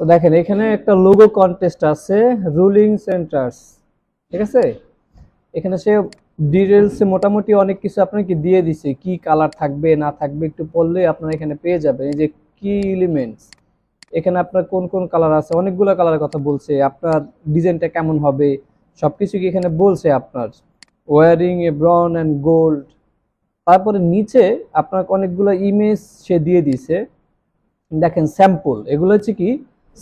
তো দেখেন এখানে একটা লোগো কন্টেস্ট আছে, রুলিং সেন্টার্স, ঠিক আছে। এখানে সে ডিটেলসে মোটামুটি অনেক কিছু আপনাকে দিয়ে দিছে, কি কালার থাকবে না থাকবে একটু পড়লে আপনারা এখানে পেয়ে যাবেন। এই যে কি এলিমেন্টস, এখানে আপনার কোন কোন কালার আছে, অনেকগুলো কালারের কথা বলছে, আপনার ডিজাইনটা কেমন হবে সবকিছু কি এখানে বলছে আপনার। Wearing a brown and gold. তারপরে নিচে আপনার অনেকগুলো ইমেজ সে দিয়ে দিছে, দেখেন স্যাম্পল, এগুলো হচ্ছে কি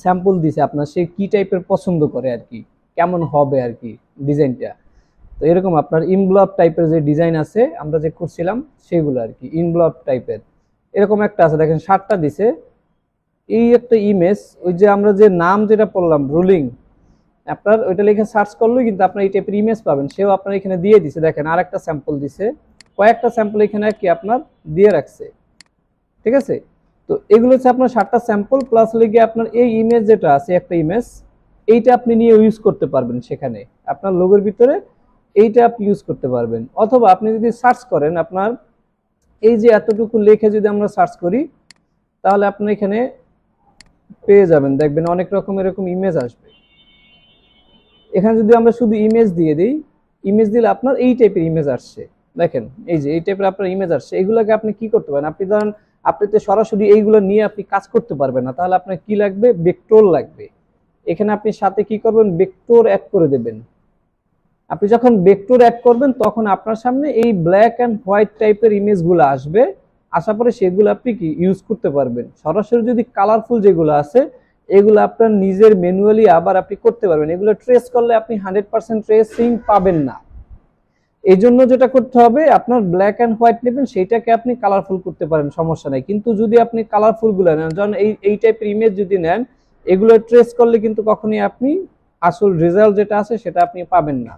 স্যাম্পল দিছে আপনার, সে কি টাইপের পছন্দ করে আর কি, কেমন হবে আর কি ডিজাইনটা। তো এরকম আপনার ইনভলভ টাইপের যে ডিজাইন আছে আমরা যে করছিলাম সেগুলো আর কি, ইনভলভ টাইপের এরকম একটা আছে। দেখেন 7টা দিছে। এই একটা ইমেজ, ওই যে আমরা যে নাম যেটা পড়লাম রুলিং, আপনার ওইটা লিখে সার্চ করলেই কিন্তু আপনার এই টাইপের ইমেজ পাবেন, সেও আপনার এখানে দিয়ে দিছে। দেখেন আর একটা স্যাম্পল দিছে, কয়েকটা স্যাম্পল এখানে কি আপনার দিয়ে রাখছে, ঠিক আছে। তো এগুলো হচ্ছে আপনার 7টা স্যাম্পল প্লাস লিখে আপনার এই ইমেজ যেটা আছে একটা ইমেজ, এইটা আপনি নিয়ে ইউজ করতে পারবেন সেখানে আপনার লোগোর ভিতরে, এইটা আপনি ইউজ করতে পারবেন। অথবা আপনি যদি সার্চ করেন আপনার এই যে এতটুকু লেখে যদি আমরা সার্চ করি তাহলে আপনি এখানে পেয়ে যাবেন, দেখবেন অনেক রকম এরকম ইমেজ আসবে। এখানে যদি আমরা শুধু ইমেজ দিয়ে দিই, ইমেজ দিলে আপনার এই টাইপের ইমেজ আসছে। দেখেন এই যে এই টাইপের আপনার ইমেজ আসছে। এগুলোকে আপনি কি করতে পারেন, আপনি ধরেন আপনি তো সরাসরি এইগুলো নিয়ে আপনি কাজ করতে পারবেন না, তাহলে আপনার কি লাগবে, ভেক্টর লাগবে। এখানে আপনি সাথে কি করবেন, ভেক্টর অ্যাড করে দেবেন। আপনি যখন ভেক্টর অ্যাড করবেন তখন আপনার সামনে এই ব্ল্যাক অ্যান্ড হোয়াইট টাইপের ইমেজগুলো আসবে, আসার পরে সেগুলো আপনি কি ইউজ করতে পারবেন। সরাসরি যদি কালারফুল যেগুলো আছে এগুলো আপনার নিজের ম্যানুয়ালি আবার আপনি করতে পারবেন। এগুলো ট্রেস করলে আপনি 100% ট্রেসিং পাবেন না। এই জন্য যেটা করতে হবে, আপনার ব্ল্যাক অ্যান্ড হোয়াইট নেবেন, সেইটাকে আপনি কালারফুল করতে পারেন, সমস্যা নাই। কিন্তু যদি আপনি কালারফুল গুলো নেন, যেমন এই টাইপের ইমেজ যদি নেন, এগুলো ট্রেস করলে কিন্তু কখনই আপনি আসল রেজাল্ট যেটা আছে সেটা আপনি পাবেন না।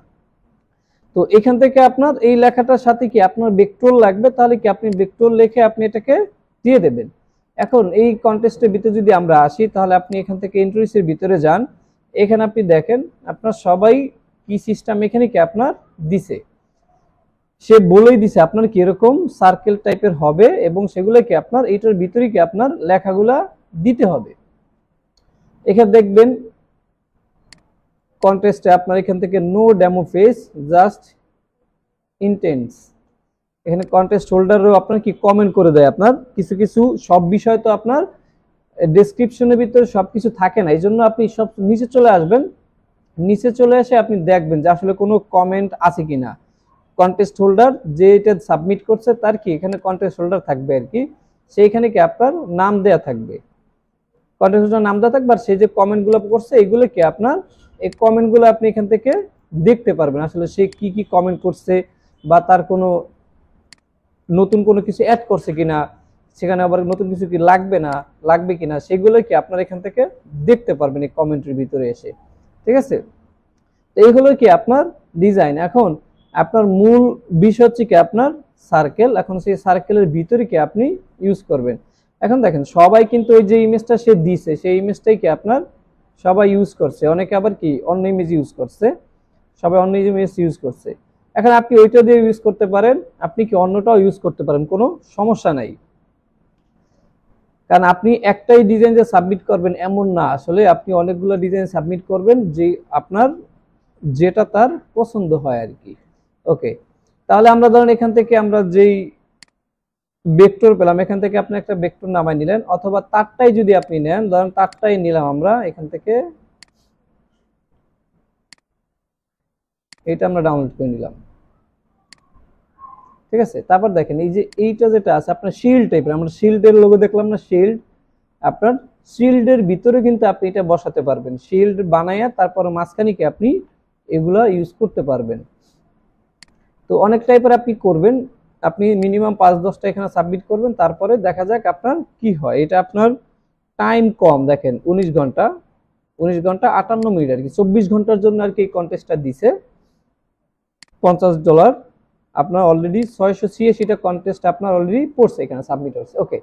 তো এখান থেকে আপনার এই লেখাটার সাথে কি আপনার ভেক্টর লাগবে, তাহলে কি আপনি ভেক্টর লিখে আপনি এটাকে দিয়ে দেবেন। এখন এই কন্টেস্টের ভিতরে যদি আমরা আসি, তাহলে আপনি এখান থেকে ইন্টারফেসের ভিতরে যান, এখানে আপনি দেখেন আপনার সবাই কি সিস্টেম এখানে কি আপনার দিছে, সে বলেই দিছে আপনার কি এরকম সার্কেল টাইপের হবে এবং সেগুলো কি আপনার এইটার ভিতরে কি আপনার লেখাগুলা দিতে হবে। এখানে দেখবেন কন্টেস্টে আপনার এখান থেকে নো ডেমো ফেস জাস্ট ইন্টেন্টস, এখানে কন্টেস্ট হোল্ডারও আপনার কি কমেন্ট করে দেয়। আপনার কিছু কিছু সব বিষয় তো আপনার ডেসক্রিপশনের ভিতরে সবকিছু থাকে না, এই জন্য আপনি সব নিচে চলে আসবেন, নিচে চলে এসে আপনি দেখবেন যে আসলে কোনো কমেন্ট আছে কিনা। কন্টেস্ট হোল্ডার যে এটা সাবমিট করছে তার কি এখানে কন্টেস্ট হোল্ডার থাকবে আর কি, সেইখানে কি আপনার নাম দেয়া থাকবে, কন্টেস্ট হোল্ডার নাম দেওয়া থাকবে। আর সেই যে কমেন্টগুলো করছে এগুলো কি আপনার এই কমেন্টগুলো আপনি এখান থেকে দেখতে পারবেন আসলে সে কি কি কমেন্ট করছে, বা তার কোনো নতুন কোনো কিছু অ্যাড করছে কিনা, সেখানে আবার নতুন কিছু কি লাগবে কিনা, সেগুলো কি আপনার এখান থেকে দেখতে পারবেন এই কমেন্টের ভিতরে এসে, ঠিক আছে। তো এই হলো কি আপনার ডিজাইন। এখন আপনার মূল বিষয় হচ্ছে কি আপনার সার্কেল, এখন সেই সার্কেলের ভিতরে কি আপনি ইউজ করবেন। এখন দেখেন সবাই কিন্তু ওই যে ইমেজটা সে দিছে সেই ইমেজটাই কি আপনার সবাই ইউজ করছে, অনেকে আবার কি অন্য ইমেজ ইউজ করছে, সবাই অন্য ইমেজ ইউজ করছে। এখন আপনি ওইটা দিয়ে ইউজ করতে পারেন, আপনি কি অন্যটাও ইউজ করতে পারেন, কোনো সমস্যা নাই। কারণ আপনি একটাই ডিজাইন যে সাবমিট করবেন এমন না, আসলে আপনি অনেকগুলো ডিজাইন সাবমিট করবেন যে আপনার যেটা তার পছন্দ হয় আর কি। ওকে, তাহলে আমরা ধরেন এখান থেকে আমরা যেই ভেক্টর পেলাম এখান থেকে আপনি একটা ভেক্টর নামায় নিলেন, অথবা তারটাই যদি আপনি নেন, ধরেন তারটাই নিলাম আমরা এখান থেকে, এটা আমরা ডাউনলোড করে নিলাম, ঠিক আছে। তারপর দেখেন এই যে এইটা যেটা আছে আপনার শিল্ড টাইপের, আমরা শিল্ডের লোগো দেখলাম না, শিল্ড, আপনার শিল্ডের ভিতরে কিন্তু আপনি এটা বসাতে পারবেন, শিল্ড বানাইয়া তারপর মাঝখানে কি আপনি এগুলা ইউজ করতে পারবেন। তো অনেক টাইপের আপনি করবেন, আপনি মিনিমাম 5-10টা এখানে সাবমিট করবেন, তারপরে দেখা যাক আপনার কি হয়। এটা আপনার টাইম কম, দেখেন 19 ঘন্টা 58 মিনিট আর কি, 24 ঘন্টার জন্য আর কি এই কন্টেস্টটা দিছে। $50 আপনার অলরেডি 686টা কন্টেস্ট আপনার অলরেডি পড়ছে, এখানে সাবমিট হচ্ছে। ওকে,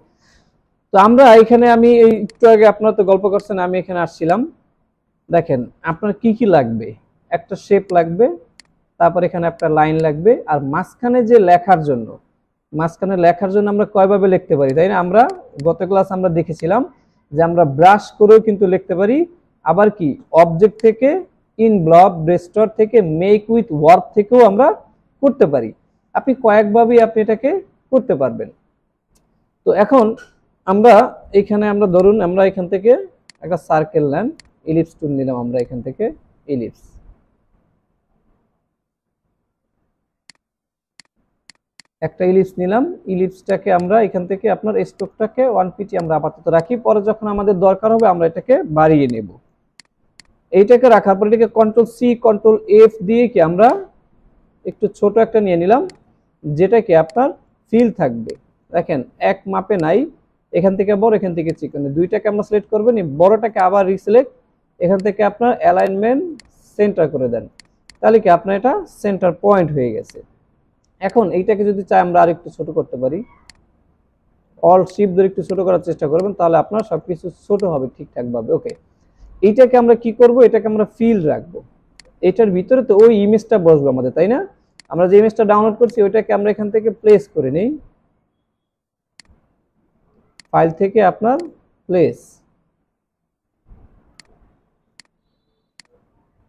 তো আমরা এখানে আমি একটু আগে আপনারা তো গল্প করছেন, আমি এখানে আসছিলাম। দেখেন আপনার কি কি লাগবে, একটা শেপ লাগবে, তারপর এখানে একটা লাইন লাগবে, আর মাঝখানে যে লেখার জন্য আমরা কয়ভাবে লিখতে পারি, তাই না। আমরা গত ক্লাস আমরা দেখেছিলাম যে আমরা ব্রাশ করেও কিন্তু লিখতে পারি, আবার কি অবজেক্ট থেকে, ইন ব্লব, রেস্টোর থেকে, মেক উইথ ওয়ার্ব থেকেও আমরা করতে পারি। আপনি কয়েকভাবেই আপনি এটাকে করতে পারবেন। তো এখন আমরা এখানে আমরা ধরুন আমরা এখান থেকে একটা সার্কেল নেন, ইলিপস টুল নিলাম আমরা এখান থেকে, ইলিপস, একটা ইলিপস নিলাম। ইলিপসটাকে আমরা এখান থেকে আপনার স্ট্রোকটাকে 1 পিটি আমরা আপাতত রাখি, পরে যখন আমাদের দরকার হবে আমরা এটাকে বাড়িয়ে নেব। এইটাকে রাখার পর এটাকে কন্ট্রোল সি কন্ট্রোল এফ দিয়ে কি আমরা একটু ছোট একটা নিয়ে নিলাম, যেটা কি আপনার ফিল থাকবে। দেখেন এক মাপে নাই, এখান থেকে বড় এখান থেকে চিকন, দুইটাকে আমরা সিলেক্ট করবেন, বড়টাকে আবার রিসিলেক্ট, এখান থেকে আপনার অ্যালাইনমেন্ট সেন্টার করে দেন, তাহলে কি আপনার এটা সেন্টার পয়েন্ট হয়ে গেছে। এখন এইটাকে যদি চাই আমরা আরেকটু ছোট করতে পারি, অল শিফট ধরে একটু ছোট করার চেষ্টা করবেন, তাহলে আপনার সবকিছু ছোট হবে ঠিকঠাক ভাবে। ওকে, এইটাকে আমরা কি করব, এটাকে আমরা ফিল রাখবো, এটার ভিতরে তো ওই ইমেজটা বসবে আমাদের, তাই না? আমরা যে ইমেজটা ডাউনলোড করছি ওইটাকে আমরা এখান থেকে প্লেস করে নেই, ফাইল থেকে আপনার প্লেস।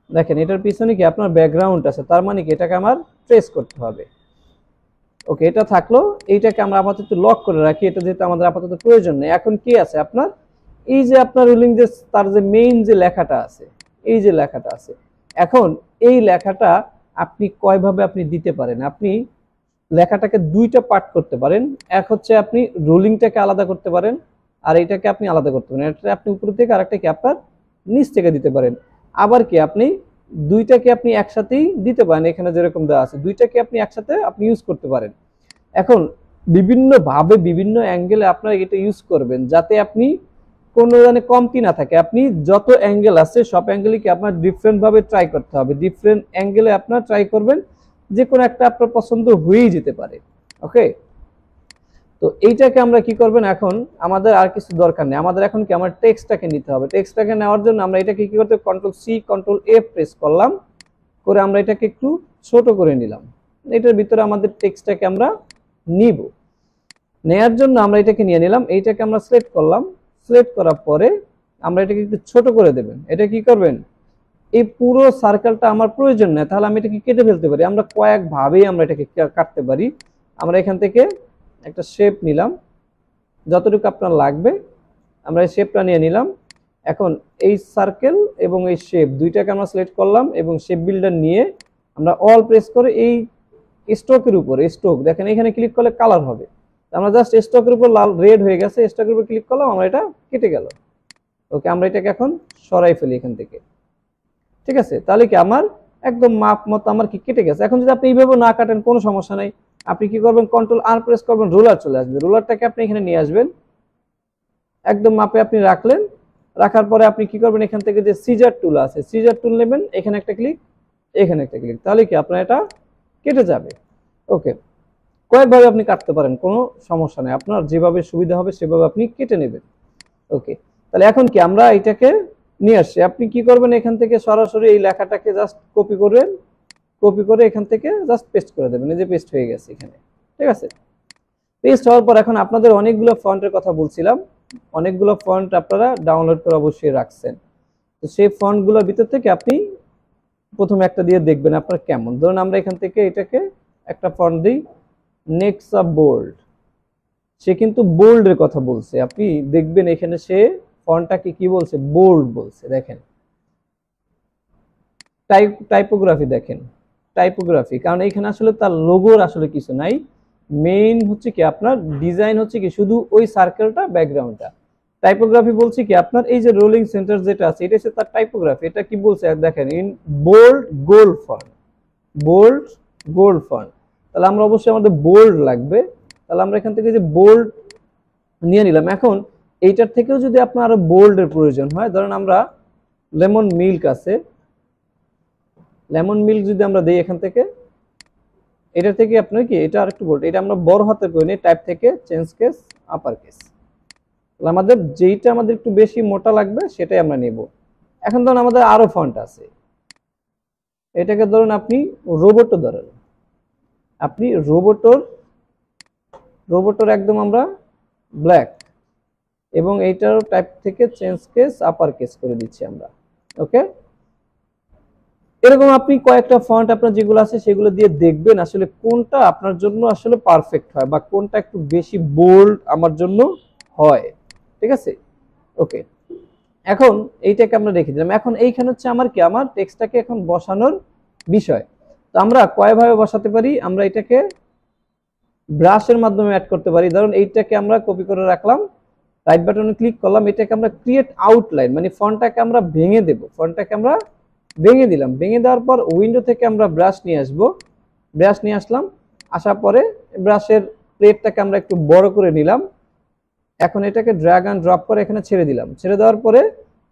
দেখেন এটার পিছনে কি আপনার ব্যাকগ্রাউন্ড আছে, তার মানে কি এটাকে আমার ট্রেস করতে হবে। ওকে, এটা থাকলো, এইটাকে আমরা আপাতত লক করে রাখি, এটা যেহেতু আমাদের আপাতত প্রয়োজন নেই। এখন কি আছে আপনার, এই যে আপনার রুলিং যে তার যে মেইন যে লেখাটা আছে, এই যে লেখাটা আছে, এখন এই লেখাটা আপনি কয়ভাবে আপনি দিতে পারেন, আপনি লেখাটাকে দুইটা পার্ট করতে পারেন। এক হচ্ছে আপনি রুলিংটাকে আলাদা করতে পারেন, আর এইটাকে আপনি আলাদা করতে পারেন, এটা আপনি উপর থেকে, আর একটা কি আপনার নিচ থেকে দিতে পারেন। আবার কি আপনি দুইটাকে আপনি একসাথেই দিতে পারেন, এখানে যেরকম দেওয়া আছে দুইটাকে আপনি একসাথে আপনি ইউজ করতে পারেন। এখন বিভিন্ন ভাবে বিভিন্ন অ্যাঙ্গেলে আপনারা এটা ইউজ করবেন, যাতে আপনি কোনো ধরনের কমতি না থাকে। আপনি যত অ্যাঙ্গেল আছে সব অ্যাঙ্গেলে কি আপনার ডিফারেন্ট ভাবে ট্রাই করতে হবে, ডিফারেন্ট অ্যাঙ্গেলে আপনার ট্রাই করবেন, যে কোনো একটা আপনার পছন্দ হয়েই যেতে পারে। ওকে, তো এইটাকে আমরা কি করবেন, এখন আমাদের আর কিছু দরকার নেই, আমাদের এখন কি আমার টেক্সটটাকে নিতে হবে। টেক্সটটাকে নেওয়ার জন্য আমরা এটাকে কি করতে, control C control F press করলাম, করে আমরা এটাকে একটু ছোট করে নিলাম। এটার ভিতরে আমাদের টেক্সটটাকে আমরা নিব, নেয়ার জন্য আমরা এটাকে নিয়ে নিলাম, এইটাকে আমরা সিলেক্ট করলাম, সিলেক্ট করার পরে আমরা এটাকে একটু ছোট করে দেবেন। এটা কি করবেন, এই পুরো সার্কেলটা আমার প্রয়োজন নেই, তাহলে আমি এটাকে কেটে ফেলতে পারি। আমরা কয়েক ভাবেই আমরা এটাকে কাটতে পারি। আমরা এখান থেকে একটা শেপ নিলাম, যতটুকু আপনার লাগবে আমরা এই শেপটা নিয়ে নিলাম। এখন এই সার্কেল এবং এই শেপ দুইটাকে আমরা সিলেক্ট করলাম, এবং শেপ বিল্ডার নিয়ে আমরা অল প্রেস করে এই স্ট্রোকের উপর, স্ট্রোক দেখেন এখানে ক্লিক করলে কালার হবে, আমরা জাস্ট স্ট্রোকের উপর লাল রেড হয়ে গেছে, স্ট্রোকের উপর ক্লিক করলাম, আমরা এটা কেটে গেল। ওকে, আমরা এটাকে এখন সরাই ফেলি এখান থেকে, ঠিক আছে? তাহলে কি আমার একদম মাপ মতো আমার কি কেটে গেছে। এখন যদি আপনি এইভাবে না কাটেন কোনো সমস্যা নাই, আপনি কি করবেন, কন্ট্রোল আর প্রেস করবেন, রুলার চলে আসবে, রুলারটাকে আপনি এখানে নিয়ে আসবেন, একদম মাপে আপনি রাখলেন। রাখার পরে আপনি কি করবেন, এখান থেকে যে সিজার টুল আছে, সিজার টুল নেবেন, এখানে একটা ক্লিক, এখানে একটা ক্লিক, তাহলে কি আপনার এটা কেটে যাবে। ওকে, কয়েকভাবে আপনি কাটতে পারেন, কোনো সমস্যা নেই, আপনার যেভাবে সুবিধা হবে সেভাবে আপনি কেটে নেবেন। ওকে, তাহলে এখন কি আমরা এটাকে নিয়ে আসছি, আপনি কি করবেন, এখান থেকে সরাসরি এই লেখাটাকে জাস্ট কপি করবেন, কপি করে এখান থেকে জাস্ট পেস্ট করে দেবেন, এই যে পেস্ট হয়ে গেছে এখানে, ঠিক আছে? পেস্ট হওয়ার পর এখন আপনাদের অনেকগুলো ফন্টের কথা বলছিলাম, অনেকগুলো ফন্ট আপনারা ডাউনলোড করে অবশ্যই রাখছেন। তো সেই ফন্টগুলোর ভিতর থেকে আপনি প্রথমে একটা দিয়ে দেখবেন আপনার কেমন। ধরুন আমরা এখান থেকে এটাকে একটা ফন্ট দিই, নেক্সা বোল্ড, সে কিন্তু বোল্ডের কথা বলছে, আপনি দেখবেন এখানে সে ফন্টটাকে কি বলছে, বোল্ড বলছে। দেখেন টাইপোগ্রাফি, দেখেন টাইপোগ্রাফি, কারণ এখানে আসলে তার লোগোর আসলে কিছু নাই, মেইন হচ্ছে কি আপনার ডিজাইন হচ্ছে কি শুধু ওই সার্কেলটা, ব্যাকগ্রাউন্ডটা। টাইপোগ্রাফি বলছি কি আপনার এই যে রোলিং সেন্টার যেটা আছে, এটা হচ্ছে তার টাইপোগ্রাফি। এটা কি বলছে দেখেন, in bold gold font, bold gold font, তাহলে আমরা অবশ্যই আমাদের বোল্ড লাগবে, তাহলে আমরা এখান থেকে যে বোল্ড নিয়ে নিলাম। এখন এইটার থেকেও যদি আপনার আরো বোল্ডের প্রয়োজন হয়, ধরেন আমরা লেমন মিল্ক আছে, লেমন মিল্ক যদি আমরা দেই এখান থেকে, এটা থেকে আপনার কি এটা আরেকটু বোল্ড, এটা আমরা বড় হাতে করে নিই, টাইপ থেকে চেঞ্জ কেস আপার কেস, তাহলে আমাদের যেইটা আমাদের একটু বেশি মোটা লাগবে সেটাই আমরা নেব। এখন ধরুন আমাদের আরো ফন্ট আছে, এটাকে ধরুন আপনি রোবটও ধরেন, আপনি রোবটর একদম আমরা ব্ল্যাক, এবং এইটার টাইপ থেকে চেঞ্জ কেস আপার কেস করে দিচ্ছি আমরা। ওকে, এরকম আপনি কয়েকটা ফন্ট আপনার যেগুলো আছে সেগুলো দিয়ে দেখবেন আসলে কোনটা আপনার জন্য আসলে পারফেক্ট হয় বা কোনটা একটু বেশি বোল্ড আমার জন্য হয়। ঠিক আছে, ওকে। এখন এইটাকে আমরা রেখে দিলাম। এখন এইখানে হচ্ছে আমার কি, আমার টেক্সটটাকে এখন বসানোর বিষয়। তো আমরা কয়ভাবে বসাতে পারি, আমরা এটাকে ব্রাশের মাধ্যমে অ্যাড করতে পারি। ধরুন এইটাকে আমরা কপি করে রাখলাম, রাইট বাটনে ক্লিক করলাম, এটাকে আমরা ক্রিয়েট আউটলাইন মানে ফন্টটাকে আমরা ভেঙে দেব, ফন্টটাকে আমরা ভেঙে দিলাম। ভেঙে দেওয়ার পর উইন্ডো থেকে আমরা ব্রাশ নিয়ে আসবো, ব্রাশ নিয়ে আসলাম, আসার পরে ব্রাশের প্লেটটাকে আমরা একটু বড় করে নিলাম। এখন এটাকে ড্র্যাগ অ্যান্ড ড্রপ করে এখানে ছেড়ে দিলাম। ছেড়ে দেওয়ার পরে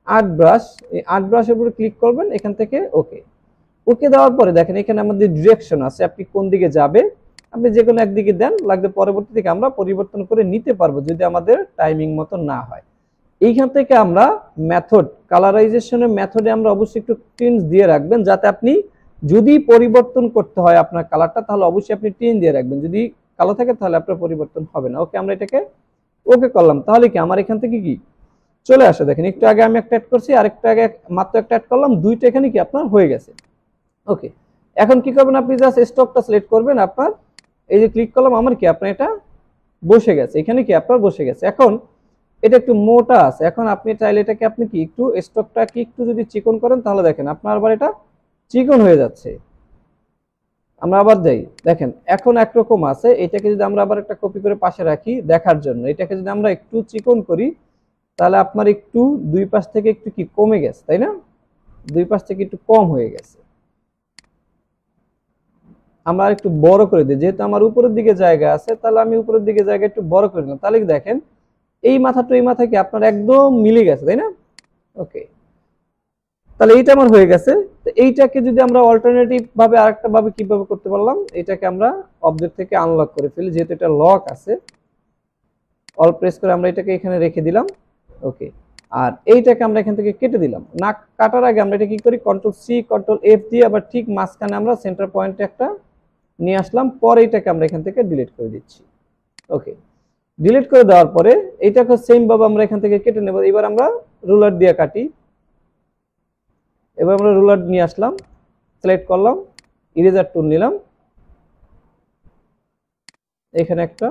আর্ট ব্রাশ, এই আর্ট ব্রাশের উপরে ক্লিক করবেন এখান থেকে, ওকে। ওকে দেওয়ার পরে দেখেন এখানে আমাদের ডিরেকশন আছে, আপনি কোন দিকে যাবে আপনি যে কোনো একদিকে দেন, লাগবে পরবর্তী থেকে আমরা পরিবর্তন করে নিতে পারবো যদি আমাদের টাইমিং মতো না হয়। এইখান থেকে আমরা মেথড কালারাইজেশনের মেথডে আমরা অবশ্যই একটু টিন্স দিয়ে রাখবেন, যাতে আপনি যদি পরিবর্তন করতে হয় আপনার কালারটা তাহলে অবশ্যই আপনি টিন দিয়ে রাখবেন, যদি কালো থাকে তাহলে আপনার পরিবর্তন হবে না। ওকে, আমরা এটাকে ওকে করলাম, তাহলে কি আমার এখান থেকে কি চলে আসে, দেখেন একটু আগে আমি একটা অ্যাড করছি, আরেকটা আগে মাত্র একটা অ্যাড করলাম, দুইটা এখানে কি আপনার হয়ে গেছে। ওকে, এখন কি করবেন, আপনি জাস্ট স্টকটা সিলেক্ট করবেন, আপনার এই যে ক্লিক করলাম, আমার কি আপনার এটা বসে গেছে, এখানে কি আপনার বসে গেছে। এখন এটা একটু মোটা আছে, এখন আপনি চাইলে এটাকে আপনি কি একটু স্টকটা কি একটু যদি চিকন করেন তাহলে দেখেন আপনার আবার এটা চিকন হয়ে যাচ্ছে। আমরা আবার যাই, দেখেন এখন একরকম আছে, এটাকে যদি আমরা আবার একটা কপি করে পাশে রাখি দেখার জন্য, এটাকে যদি আমরা একটু চিকন করি তাহলে আপনার একটু দুই পাশ থেকে একটু কি কমে গেছে, তাই না, দুই পাশ থেকে একটু কম হয়ে গেছে। আমরা একটু বড় করে দিই, যেহেতু আমার উপরের দিকে জায়গা আছে তাহলে আমি উপরের দিকে জায়গা একটু বড় করে দিলাম, তাহলে দেখেন এই মাথাটা এই মাথা কি আপনার একদম মিলে গেছে, তাই না। ওকে, তাহলে এইটা আমার হয়ে গেছে। তো এইটাকে যদি আমরা অল্টারনেটিভ ভাবে আরেকটা ভাবে কিভাবে করতে পারলাম, এটাকে আমরা অবজেক্ট থেকে আনলক করে ফেলি, যেহেতু এটা লক আছে, অল প্রেস করে আমরা এটাকে এখানে রেখে দিলাম। ওকে, আর এইটাকে আমরা এখান থেকে কেটে দিলাম। না কাটার আগে আমরা এটা কি করি, কন্ট্রোল সি কন্ট্রোল এফ দিয়ে আবার ঠিক মাঝখানে আমরা সেন্টার পয়েন্টে একটা নিয়ে আসলাম, পরে এটাকে আমরা এখান থেকে ডিলিট করে দিচ্ছি। ওকে, ডিলিট করে দেওয়ার পরে এইটাকে সেম ভাবে আমরা এখান থেকে কেটে নেব। এবার আমরা রুলার দিয়ে কাটি, এবার আমরা রুলার নিয়ে আসলাম, সিলেক্ট করলাম, ইরেজার টুল নিলাম, এখানে একটা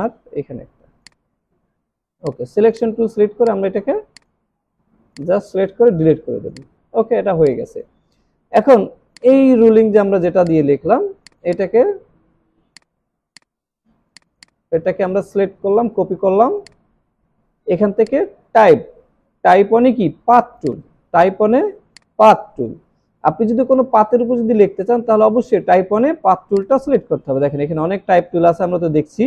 আর এখানে একটা। ওকে, সিলেকশন টুল সিলেক্ট করে আমরা এটাকে জাস্ট সিলেক্ট করে ডিলিট করে দেব। ওকে, এটা হয়ে গেছে। এখন এই রুলিং যে আমরা যেটা দিয়ে লিখলাম এটাকে আমরা সিলেক্ট করলাম, কপি করলাম, এখান থেকে টাইপ, টাইপ অনে কি পাথ টুল, টাইপ অনে পাথ টুল। আপনি যদি কোনো পাথের উপর যদি লিখতে চান তাহলে অবশ্যই টাইপ অনে পাথ টুলটা সিলেক্ট করতে হবে। দেখেন এখানে অনেক টাইপ টুল আছে, আমরা তো দেখছি,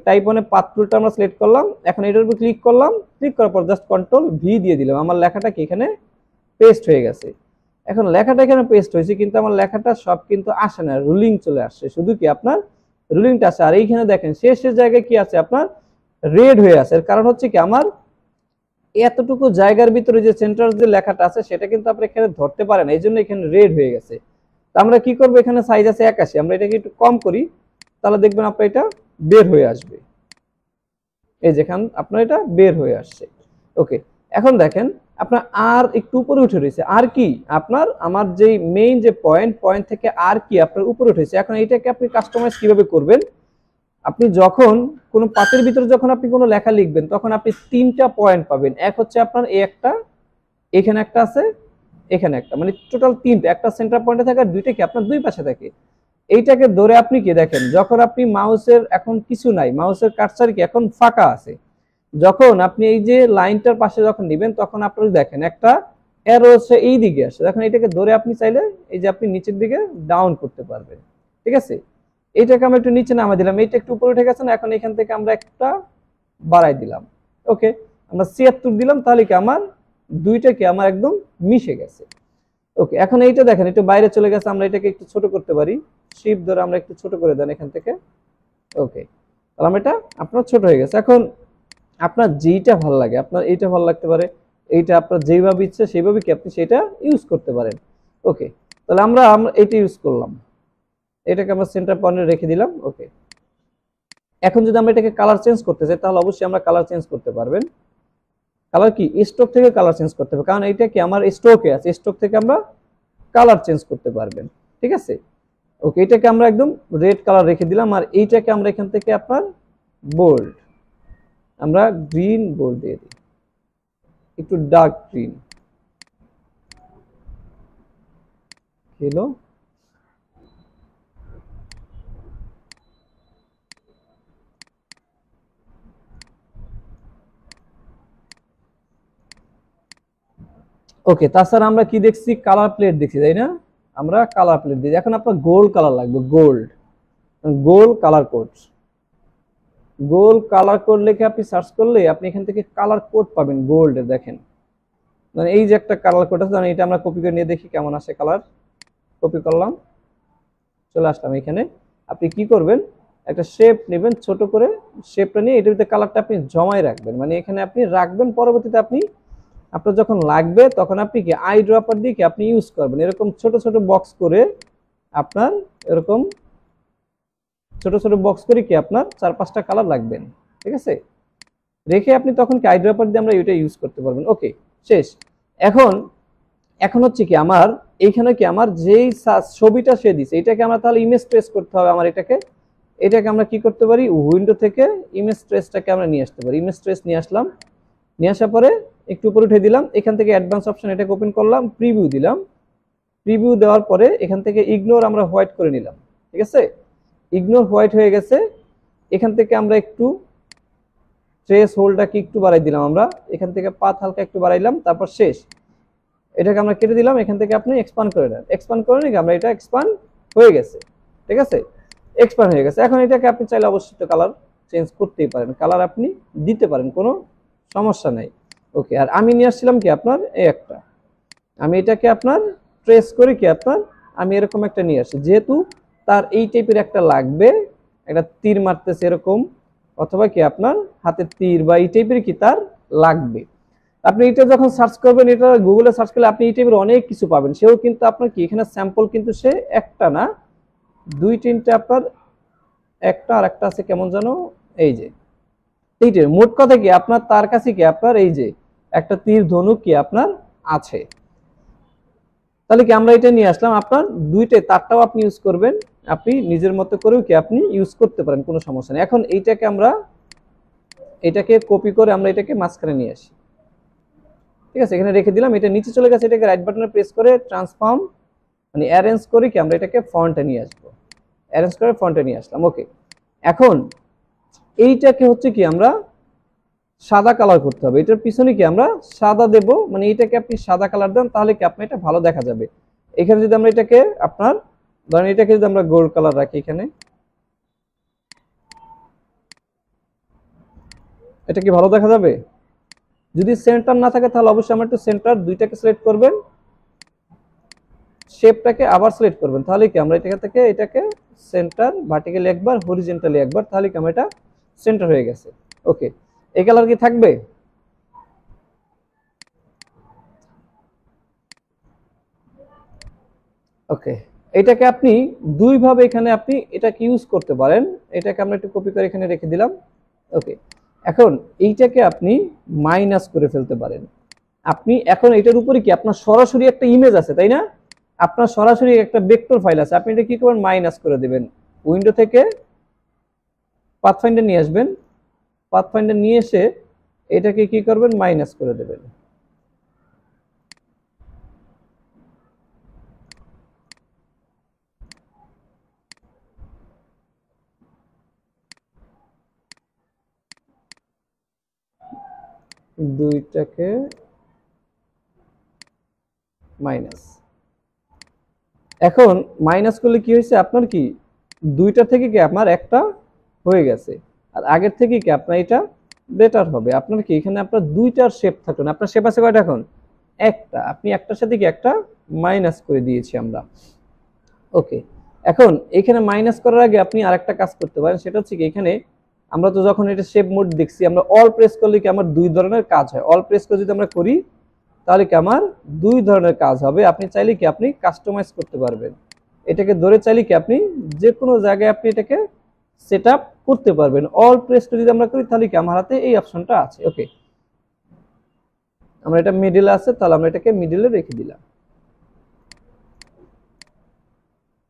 টাইপ অনে পাথ টুলটা আমরা সিলেক্ট করলাম। এখন এটার উপর ক্লিক করলাম, ক্লিক করার পর জাস্ট কন্ট্রোল ভি দিয়ে দিলাম, আমার লেখাটা কি এখানে পেস্ট হয়ে গেছে। এখন লেখাটা এখানে পেস্ট হয়েছে কিন্তু আমার লেখাটা সব কিন্তু আসে না, রুলিং চলে আসছে, শুধু কি আপনার রুলিংটা আছে। আর এইখানে দেখেন শেষের জায়গায় কি আছে আপনার রেড হয়ে আছে, এর কারণ হচ্ছে কি আমার এতটুকু জায়গার ভিতরে যে সেন্টার যে লেখাটা আছে সেটা কিন্তু আপনি এখানে ধরতে পারেন, এই জন্য এখানে রেড হয়ে গেছে। তো আমরা কি করবো, এখানে সাইজ আছে 81, আমরা এটাকে একটু কম করি, তাহলে দেখবেন আপনার এটা বের হয়ে আসবে, এই যেখান আপনার এটা বের হয়ে আসছে। ওকে, এখন দেখেন আপনার আর একটু উপরে উঠে রয়েছে, আর কি আপনার আমার যে মেইন যে পয়েন্ট থেকে আর কি আপনার উপরে উঠেছে। এখন এটাকে আপনি কাস্টমাইজ কিভাবে করবেন, আপনি যখন কোনো পাতের ভিতরে যখন আপনি কোনো লেখা লিখবেন তখন আপনি তিনটা পয়েন্ট পাবেন, এক হচ্ছে আপনার এই একটা, এখানে একটা আছে, এখানে একটা, মানে টোটাল তিনটা, একটা সেন্টার পয়েন্টে থাকে আর দুইটা কি আপনার দুই পাশে থাকে। এইটাকে ধরে আপনি কি দেখেন, যখন আপনি মাউসের এখন কিছু নাই, মাউসের কার্সার কি এখন ফাঁকা আছে, যখন আপনি এই যে লাইনটার পাশে যখন নেবেন তখন আপনি দেখেন একটা অ্যারো হচ্ছে এই দিকে আসে, এখন এটাকে ধরে আপনি চাইলে এই যে আপনি নিচের দিকে ডাউন করতে পারবেন। ঠিক আছে, এইটাকে আমরা একটু নিচে নামা দিলাম, এইটা একটু উপরে উঠে গেছে না, এখন এখান থেকে আমরা একটা বাড়াই দিলাম। ওকে, আমরা 76 দিলাম, তাহলে কি আমার দুইটা কি আমার একদম মিশে গেছে। ওকে, এখন এইটা দেখেন একটু বাইরে চলে গেছে, আমরা এটাকে একটু ছোট করতে পারি, শিফট ধরে আমরা একটু ছোট করে দেন এখান থেকে। ওকে, তাহলে আমরা এটা আপনার ছোট হয়ে গেছে। এখন আপনার যেইটা ভালো লাগে, আপনার এইটা ভালো লাগতে পারে, এইটা আপনার যেইভাবে ইচ্ছে সেইভাবে কি আপনি সেটা ইউজ করতে পারেন। ওকে, তাহলে আমরা এইটা ইউজ করলাম, এটাকে আমরা সেন্টার পয়েন্টে রেখে দিলাম। ওকে, এখন যদি আমরা এটাকে কালার চেঞ্জ করতে চাই তাহলে অবশ্যই আমরা কালার চেঞ্জ করতে পারবেন। কালার কি স্টক থেকে কালার চেঞ্জ করতে হবে, কারণ এটা কি আমার স্টকে আছে, স্টক থেকে আমরা কালার চেঞ্জ করতে পারবেন। ঠিক আছে, ওকে, এটাকে আমরা একদম রেড কালার রেখে দিলাম, আর এইটাকে আমরা এখান থেকে আপনার বোল্ড, আমরা গ্রিন বোল্ড দিয়ে দিই, একটু ডার্ক গ্রিন হলো। ওকে, তাছাড়া আমরা কি দেখছি, কালার প্লেট দেখছি, তাই না? আমরা কালার প্লেট দিই। এখন আপনার গোল্ড কালার লাগবে, gold, gold colour code, gold colour code লিখে আপনি সার্চ করলে আপনি এখান থেকে কালার কোড পাবেন গোল্ডের। দেখেন, মানে এই যে একটা কালার কোড আছে, এটা আমরা কপি করে নিয়ে দেখি কেমন আসে। কালার কপি করলাম, চলে আসলাম এখানে। আপনি কি করবেন, একটা শেপ নেবেন ছোট করে, শেপটা নিয়ে এটার ভিতরে কালারটা আপনি জমায় রাখবেন, মানে এখানে আপনি রাখবেন, পরবর্তীতে আপনি আপনার যখন লাগবে তখন আপনি কি আই ড্রপার দিয়ে কি আপনি ইউজ করবেন। এরকম ছোট ছোট বক্স করে আপনার এরকম ছোট ছোট বক্স করে কি আপনার 4-5টা কালার রাখবেন। ঠিক আছে, রেখে আপনি তখন কি আই ড্রপার দিয়ে আমরা এটা ইউজ করতে পারবেন। ওকে, শেষ। এখন এখন হচ্ছে কি আমার এইখানে কি আমার যেই ছবিটা সে দিছে এটাকে আমরা তাহলে ইমেজ ট্রেস করতে হবে। আমার এটাকে আমরা কি করতে পারি, উইন্ডো থেকে ইমেজ ট্রেসটাকে আমরা নিয়ে আসতে পারি। ইমেজ ট্রেস নিয়ে আসলাম, নিয়ে আসার পরে একটু উপরে উঠে দিলাম, এখান থেকে অ্যাডভান্স অপশন এটাকে ওপেন করলাম, প্রিভিউ দিলাম। প্রিভিউ দেওয়ার পরে এখান থেকে ইগনোর আমরা হোয়াইট করে নিলাম। ঠিক আছে, ইগনোর হোয়াইট হয়ে গেছে। এখান থেকে আমরা একটু ট্রেস হোলটাকে একটু বাড়াই দিলাম, আমরা এখান থেকে পাত হালকা একটু বাড়াইলাম, তারপর শেষ। এটাকে আমরা কেটে দিলাম, এখান থেকে আপনি এক্সপান্ড করে নেন। এক্সপান্ড করে নিয়ে আমরা এটা এক্সপান্ড হয়ে গেছে। ঠিক আছে, এক্সপান্ড হয়ে গেছে। এখন এটাকে আপনি চাইলে অবশ্যই কালার চেঞ্জ করতেই পারেন, কালার আপনি দিতে পারেন, কোনো সমস্যা নাই। ওকে, আর আমি নিয়ে আসছিলাম কি আপনার এই একটা, আমি এটাকে আপনার ট্রেস করে কি আপনার আমি এরকম একটা নিয়ে আসি, যেহেতু তার এই টাইপের একটা লাগবে, একটা তীর মারতেছে এরকম, অথবা কি আপনার হাতে তীর বা এই টাইপের কি তার লাগবে। আপনি এটা যখন সার্চ করবেন, এটা গুগলে সার্চ করলে আপনি এই টাইপের অনেক কিছু পাবেন। সেও কিন্তু আপনার কি এখানে স্যাম্পল কিন্তু সে একটা না, 2-3টে আপনার, একটা আর একটা আছে কেমন জানো, এই যে এইটার মোট কথা কি আপনার তার কাছে কি আপনার এই যে একটা তীর ধনুক কি আপনার আছে। তাহলে কি আমরা এটা নিয়ে আসলাম, আপনার দুইটাই, তারটাও আপনি ইউজ করবেন, আপনি নিজের মতো করেও কি আপনি ইউজ করতে পারেন, কোনো সমস্যা নেই। এখন এইটাকে আমরা এটাকে কপি করে আমরা এটাকে মাঝখানে নিয়ে আসি। ঠিক আছে, এখানে রেখে দিলাম, এটা নিচে চলে গেছে, এটাকে রাইট বাটনে প্রেস করে ট্রান্সফর্ম মানে অ্যারেঞ্জ করে কি আমরা এটাকে ফন্টে নিয়ে আসবো, অ্যারেঞ্জ করে ফন্টে নিয়ে আসলাম। ওকে, এখন এইটাকে হচ্ছে কি আমরা সাদা কালার করতে হবে, এটার পিছনে কি আমরা সাদা দেব, মানে এটাকে আপনি সাদা কালার দেন, তাহলে কি আপনার এটা ভালো দেখা যাবে। এখানে যদি আমরা এটাকে আপনার ধরেন এটাকে যদি আমরা গোল্ড কালার রাখি, এখানে এটা কি ভালো দেখা যাবে। যদি সেন্টার না থাকে তাহলে অবশ্যই আমরা একটু সেন্টার দুইটাকে সিলেক্ট করবেন, শেপটাকে আবার সিলেক্ট করবেন, তাহলে কি আমরা এটা থেকে এটাকে সেন্টার ভার্টিক্যালি একবার, হরিজন্টালি একবার, তাহলে কি আমরা এটা সেন্টার হয়ে গেছে। ওকে, এই কালার কি থাকবে। ওকে, এটাকে আপনি দুইভাবে এখানে আপনি এটাকে ইউজ করতে পারেন। এটাকে আমরা একটু কপি করে এখানে রেখে দিলাম। ওকে, এখন এইটাকে আপনি মাইনাস করে ফেলতে পারেন। আপনি এখন এটার উপরে কি আপনার সরাসরি একটা ইমেজ আছে, তাই না, আপনার সরাসরি একটা ভেক্টর ফাইল আছে, আপনি এটা কি করবেন, মাইনাস করে দেবেন। উইন্ডো থেকে পাথফাইন্ডার নিয়ে আসবেন, পাথফাইন্ডার নিয়ে এসে এটাকে কি করবেন, মাইনাস করে দেবেন। দুইটাকে মাইনাস, এখন মাইনাস করলে কি হয়েছে আপনার কি দুইটা থেকে কি আপনার একটা হয়ে গেছে, আর আগের থেকে কি আপনার এটা বেটার হবে। আপনার কি এখানে আপনার দুইটার শেপ থাকলো না, আপনার শেপ আছে কয়টা এখন একটা, আপনি একটার সাথে কি একটা মাইনাস করে দিয়েছি আমরা। ওকে, এখন এখানে মাইনাস করার আগে আপনি আরেকটা কাজ করতে পারেন, সেটা হচ্ছে কি এখানে আমরা তো যখন এটা শেপ মোড দেখছি, আমরা অল প্রেস করলে কি আমার দুই ধরনের কাজ হয়। অল প্রেস করে যদি আমরা করি তাহলে কি আমার দুই ধরনের কাজ হবে। আপনি চাইলে কি আপনি কাস্টমাইজ করতে পারবেন, এটাকে ধরে চাইলে কি আপনি যে কোনো জায়গায় আপনি এটাকে সেট আপ করতে পারবেন। অল প্রেস যদি আমরা করি তাহলে কি আমার হাতে এই অপশনটা আছে। ওকে, আমরা এটা মিডলে আছে, তাহলে আমরা এটাকে মিডলে রেখে দিলাম।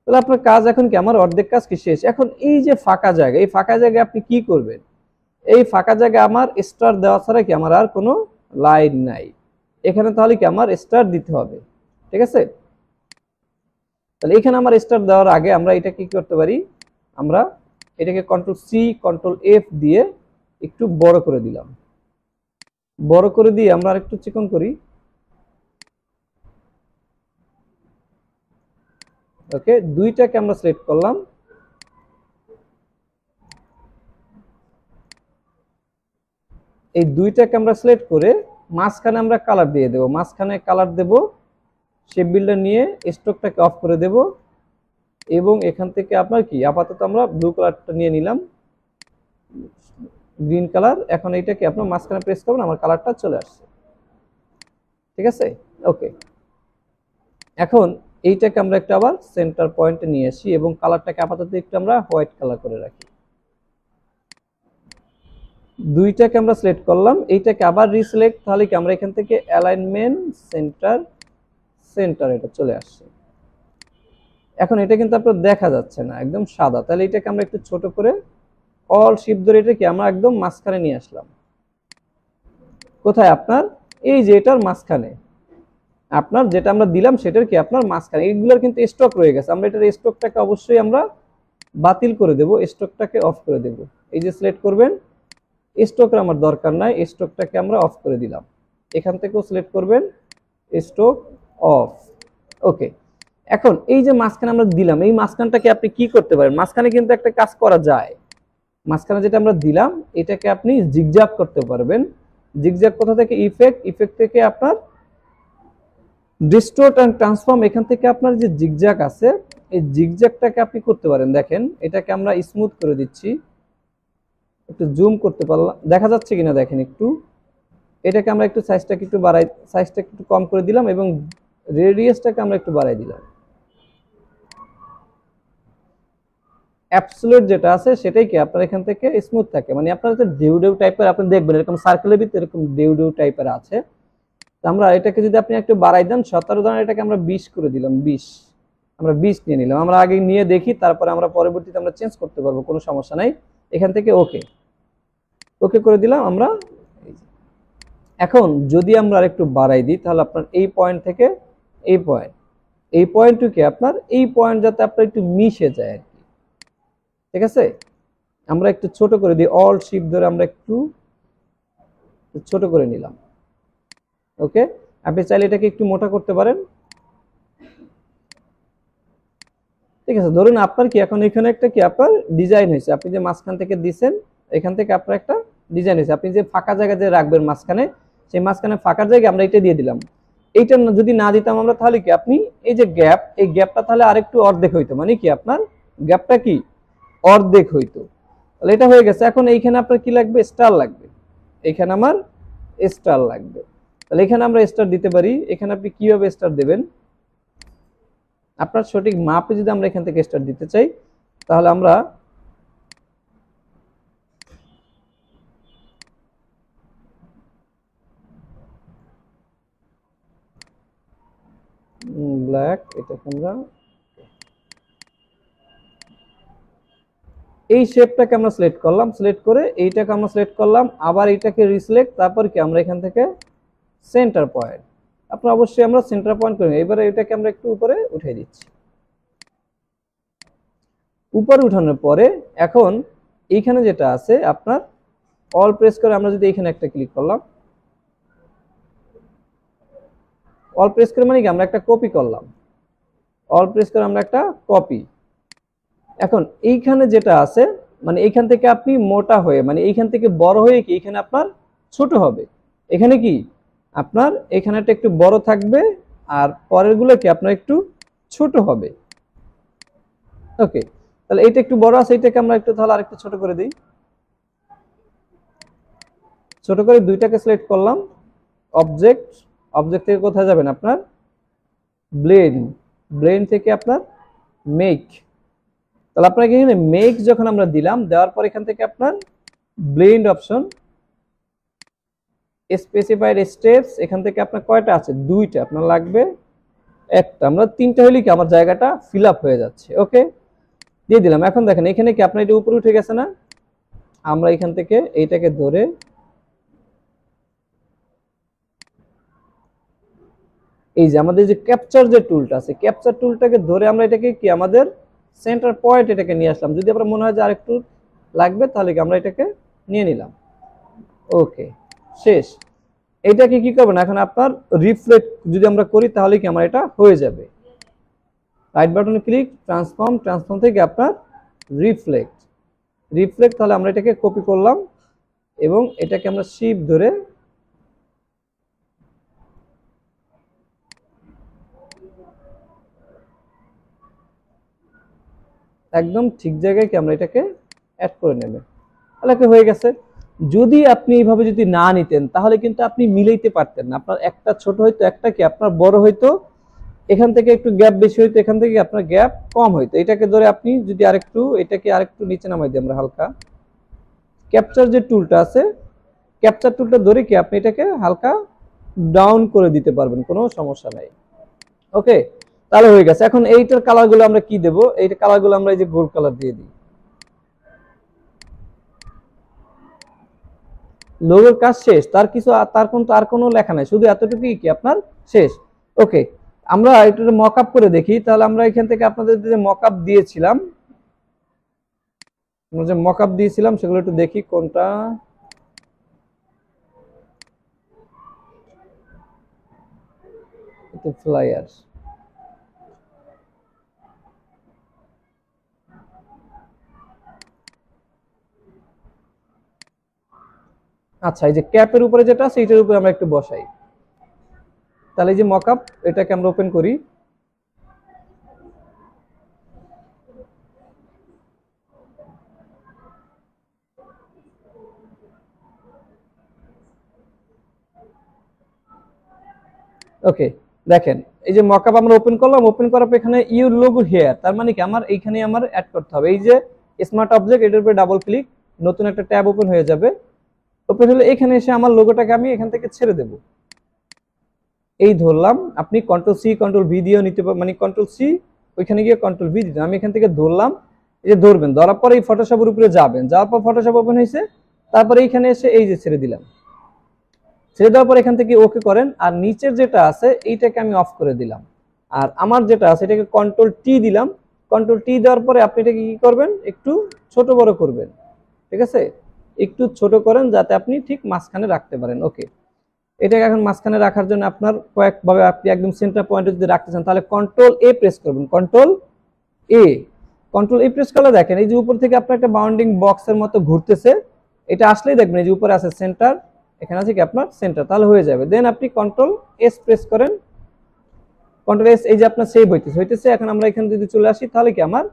তাহলে আপনার কাজ এখন কি, আমার অর্ধেক কাজ কি শেষ। এখন এই যে ফাঁকা জায়গা, এই ফাঁকা জায়গায় আপনি কি করবেন, এই ফাঁকা জায়গায় আমার স্টার দেওয়া ছাড়া কি আমার আর কোনো লাইন নাই, এখানে তাহলে কি আমার স্টার দিতে হবে। ঠিক আছে, তাহলে এখানে আমার স্টার দেওয়ার আগে আমরা এটা কি করতে পারি, আমরা এটাকে কন্ট্রোল সি কন্ট্রোল এফ দিয়ে একটু বড় করে দিলাম। বড় করে দিয়ে আমরা আরেকটু চিকন করি। ওকে, দুইটাকে আমরা সিলেক্ট করলাম, এই দুইটাকে আমরা সিলেক্ট করে মাঝখানে আমরা কালার দিয়ে দেব, মাঝখানে কালার দেব, শেপ বিল্ডার নিয়ে স্ট্রোকটাকে অফ করে দেব এবং এখান থেকে আপনার কি আপাতত আমরা ব্লু কালারটা নিয়ে নিলাম, গ্রিন কালার। এখন এইটাকে আপনার মাঝখানে প্রেস করবেন, আমার কালারটা চলে আসছে। ঠিক আছে, ওকে, এখন এইটাকে আমরা একটু আবার সেন্টার পয়েন্টে নিয়ে আসি এবং কালারটাকে আপাতত একটু আমরা হোয়াইট কালার করে রাখি। দুইটাকে আমরা সিলেক্ট করলাম, এইটাকে আবার রিসিলেক্ট, তাহলে কি আমরা এখান থেকে অ্যালাইনমেন্ট সেন্টার সেন্টার এটা চলে আসছে। এখন এটা কিন্তু আপনার দেখা যাচ্ছে না, একদম সাদা, তাহলে এটাকে আমরা একটু ছোট করে অল শিফট ধরে এটাকে আমরা একদম মাঝখানে নিয়ে আসলাম। কোথায় আপনার, এই যে এটার মাঝখানে, আপনার যেটা আমরা দিলাম সেটার কি আপনার মাঝখানে, এইগুলোর কিন্তু স্টক রয়ে গেছে, আমরা এটার স্টকটাকে অবশ্যই আমরা বাতিল করে দেব, স্টকটাকে অফ করে দেব। এই যে সিলেক্ট করবেন, স্টকের আমার দরকার নাই, স্টকটাকে আমরা অফ করে দিলাম। এখান থেকেও সিলেক্ট করবেন, স্টক অফ। ওকে, এখন এই যে মাঝখানে আমরা দিলাম, এই মাঝখানটাকে আপনি কি করতে পারেন, মাঝখানে কিন্তু একটা কাজ করা যায়, মাঝখানে যেটা আমরা দিলাম এটাকে আপনি জিগজ্যাগ করতে পারবেন। জিগজ্যাগ কোথা থেকে, ইফেক্ট, ইফেক্ট থেকে আপনার ডিস্টোর্ট এন্ড ট্রান্সফর্ম, এখান থেকে আপনার যে জিগজ্যাগ আছে এই জিগজ্যাগটাকে আপনি করতে পারেন। দেখেন এটাকে আমরা স্মুথ করে দিচ্ছি, একটু জুম করতে পারলাম, দেখা যাচ্ছে কিনা দেখেন একটু, এটাকে আমরা একটু সাইজটাকে একটু বাড়াই, সাইজটাকে একটু কম করে দিলাম এবং রেডিয়াসটাকে আমরা একটু বাড়াই দিলাম। অ্যাবসলিউট যেটা আছে সেটাই কি আপনার এখান থেকে স্মুথ থাকে, মানে আপনার যে ডেউ ডেউ টাইপের আপনি দেখবেন এরকম সার্কেলের ভিতরে এরকম ডেউ ডেউ টাইপের আছে। আমরা এটাকে যদি আপনি একটু বাড়াই দেন 17 ধরেন, এটাকে আমরা 20 করে দিলাম, 20 আমরা 20 নিয়ে নিলাম। আমরা আগে নিয়ে দেখি, তারপরে আমরা পরবর্তীতে আমরা চেঞ্জ করতে পারবো, কোনো সমস্যা নাই। এখান থেকে ওকে, ওকে করে দিলাম আমরা। এখন যদি আমরা আরেকটু বাড়াই দিই তাহলে আপনার এই পয়েন্ট থেকে এই পয়েন্ট, এই পয়েন্টটুকে আপনার এই পয়েন্ট যাতে আপনার একটু মিশে যায় আর কি। ঠিক আছে, আমরা একটু ছোট করে দিই, অল শিফট ধরে আমরা একটু ছোট করে নিলাম। ওকে, আপনি চাইলে এটাকে একটু মোটা করতে পারেন। ঠিক আছে, ধরুন আপনার কি এখন এখানে একটা কি আপনার ডিজাইন হয়েছে, আপনি যে মাঝখান থেকে দিচ্ছেন এখান থেকে আপনার একটা ডিজাইন হয়েছে, আপনি যে ফাঁকা জায়গা যে রাখবেন মাঝখানে, সেই মাঝখানে ফাঁকার জায়গায় আমরা এটা দিয়ে দিলাম। এইটা যদি না দিতাম আমরা তাহলে কি আপনি এই যে গ্যাপ, এই গ্যাপটা তাহলে আরেকটু অর্ধেক হইতো, মানে কি আপনার গ্যাপটা কি অর্ধেক হইতো। তাহলে এটা হয়ে গেছে। এখন এইখানে আপনার কি লাগবে, স্টার লাগবে, এখানে আমার স্টার লাগবে। তাহলে এখানে আমরা স্টার দিতে পারি। এখানে আপনি কিভাবে স্টার দেবেন, আপনার সঠিক মাপে যদি আমরা এখান থেকে স্টার দিতে চাই তাহলে আমরা ব্ল্যাক, এটাকে আমরা এই শেপটাকে আমরা সিলেক্ট করলাম, সিলেক্ট করে এইটাকে আমরা সিলেক্ট করলাম, আবার এইটাকে রিসিলেক্ট, তারপর কি আমরা এখান থেকে সেন্টার পয়েন্ট, আপনার অবশ্যই আমরা সেন্টার পয়েন্ট করি। এবারে এটাকে আমরা একটু উপরে উঠিয়ে দিচ্ছি। উপরে উঠানোর পরে এখন এইখানে যেটা আছে আপনার অল প্রেস করে আমরা যদি এখানে একটা ক্লিক করলাম, অল প্রেস করে মানে কি আমরা একটা কপি করলাম, অল প্রেস করে আমরা একটা কপি। এখন এইখানে যেটা আছে মানে এইখান থেকে আপনি মোটা হয়ে মানে এইখান থেকে বড় হয়ে কি এখানে আপনার ছোট হবে, এখানে কি আপনার এখানেটা একটু বড় থাকবে আর পরের গুলো কি আপনার একটু ছোট হবে। ওকে, তাহলে এইটা একটু বড় আছে, এইটাকে আমরা একটু তাহলে আরেকটু ছোট করে দিই। ছোট করে দুইটাকে সিলেক্ট করলাম, অবজেক্ট, অবজেক্ট থেকে কোথায় যাবেন আপনার ব্লেন্ড, ব্লেন্ড থেকে আপনার মেক, তাহলে আপনাকে এখানে মেক যখন আমরা দিলাম, দেওয়ার পর এখান থেকে আপনার ব্লেন্ড অপশন, স্পেসিফাইড স্টেপস, এখান থেকে আপনার কয়টা আছে, দুইটা, আপনার লাগবে একটা, আমরা তিনটা হইলে কি আমার জায়গাটা ফিল আপ হয়ে যাচ্ছে। ওকে, দিয়ে দিলাম। এখন দেখেন এখানে কি আপনার এটা উপরে উঠে গেছে না, আমরা এখান থেকে এইটাকে ধরে এই যে আমাদের যে ক্যাপচার যে টুলটা আছে, ক্যাপচার টুলটাকে ধরে আমরা এটাকে কি আমাদের সেন্টার পয়েন্ট এটাকে নিয়ে আসলাম। যদি আমরা মনে হয় যে আরেকটু লাগবে তাহলে কি আমরা এটাকে নিয়ে নিলাম। ওকে, শেষ। এটাকে কি করবেন এখন আপনার রিফ্লেক্ট যদি আমরা করি তাহলে কি আমার এটা হয়ে যাবে। রাইট বাটনে ক্লিক, ট্রান্সফর্ম, ট্রান্সফর্ম থেকে আপনার রিফ্লেক্ট, রিফ্লেক্ট, তাহলে আমরা এটাকে কপি করলাম এবং এটাকে আমরা শিফট ধরে একদম ঠিক জায়গায় কি আমরা এটাকে অ্যাড করে নেব। তাহলে কি হয়ে গেছে। যদি আপনি এইভাবে যদি না নিতেন তাহলে কিন্তু আপনি মিলাইতে পারতেন না, আপনার একটা ছোট হইতো, একটা কি আপনার বড় হইতো, এখান থেকে একটু গ্যাপ বেশি হইতো, এখান থেকে আপনার গ্যাপ কম হইতো। এটাকে ধরে আপনি যদি আরেকটু এটাকে আরেকটু নিচে নামাই দিই আমরা হালকা, ক্যাপচার যে টুলটা আছে, ক্যাপচার টুলটা ধরে কি আপনি এটাকে হালকা ডাউন করে দিতে পারবেন, কোনো সমস্যা নাই। ওকে, তাহলে হয়ে গেছে। এখন এইটার কালারগুলো আমরা কি দেব, এইটার কালারগুলো আমরা এই যে গোল্ড কালার দিয়ে দিই। লোগোর কাজ শেষ, তার কিছু তার কিন্তু আর কোনো লেখা নাই, শুধু এতটুকুই কি আপনার শেষ। ওকে, আমরা একটু মকআপ করে দেখি। তাহলে আমরা এখান থেকে আপনাদের যে মকআপ দিয়েছিলাম, আমরা যে মকআপ দিয়েছিলাম সেগুলো একটু দেখি কোনটা। ফ্লায়ার, আচ্ছা, এই যে ক্যাপের উপরে যেটা আছে এটার উপরে আমরা একটু বসাই। তাহলে এই যে মকআপ, এটাকে আমরা ওপেন করি। ওকে, দেখেন এই যে মকআপ আমরা ওপেন করলাম, ওপেন করার পর এখানে ইউর লোগো হেয়ার, তার মানে কি আমার এইখানে আমার অ্যাড করতে হবে। এই যে স্মার্ট অবজেক্ট, এটার উপরে ডাবল ক্লিক, নতুন একটা ট্যাব ওপেন হয়ে যাবে। ওপেন হলে এখানে এসে আমার লোগোটাকে আমি এখান থেকে ছেড়ে দেব, এই ধরলাম। আপনি কন্ট্রোল সি কন্ট্রোল ভি দিয়েও নিতে পারবেন, মানে কন্ট্রোল সি ওইখানে গিয়ে কন্ট্রোল ভি দিতে, আমি এখান থেকে ধরলাম। এই যে ধরবেন, ধরার পরে এই ফটোশপের উপরে যাবেন, যাওয়ার পর ফটোশপ ওপেন হয়েছে, তারপরে এইখানে এসে এই যে ছেড়ে দিলাম, ছেড়ে দেওয়ার পর এখান থেকে ওকে করেন। আর নিচের যেটা আছে এইটাকে আমি অফ করে দিলাম, আর আমার যেটা আছে এটাকে কন্ট্রোল টি দিলাম। কন্ট্রোল টি দেওয়ার পরে আপনি এটাকে কি করবেন, একটু ছোট বড় করবেন, ঠিক আছে, একটু ছোট করেন যাতে আপনি ঠিক মাঝখানে রাখতে পারেন। ওকে, এটাকে এখন মাঝখানে রাখার জন্য আপনার কয়েকভাবে, আপনি একদম সেন্টার পয়েন্টে যদি রাখতে চান তাহলে কন্ট্রোল এ প্রেস করবেন, কন্ট্রোল এ, কন্ট্রোল এ প্রেস করলে দেখেন এই যে উপর থেকে আপনার একটা বাউন্ডিং বক্সের মতো ঘুরতেছে, এটা আসলেই দেখবেন এই যে উপরে আছে সেন্টার, এখানে আছে কি আপনার সেন্টার, তাহলে হয়ে যাবে। দেন আপনি কন্ট্রোল এস প্রেস করেন, কন্ট্রোল এস, এই যে আপনার সেভ হইতেছে। এখন আমরা এখানে যদি চলে আসি তাহলে কি আমার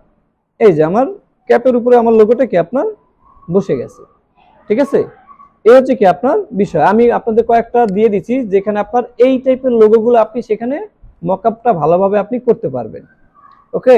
এই যে আমার ক্যাপের উপরে আমার লোগোটা কি আপনার বসে গেছে, ঠিক আছে। এই হচ্ছে কি আপনার বিষয়। আমি আপনাদের কয়েকটা দিয়ে দিচ্ছি যেখানে আপনার এই টাইপের লোগোগুলো আপনি সেখানে মকআপটা ভালোভাবে আপনি করতে পারবেন। ওকে।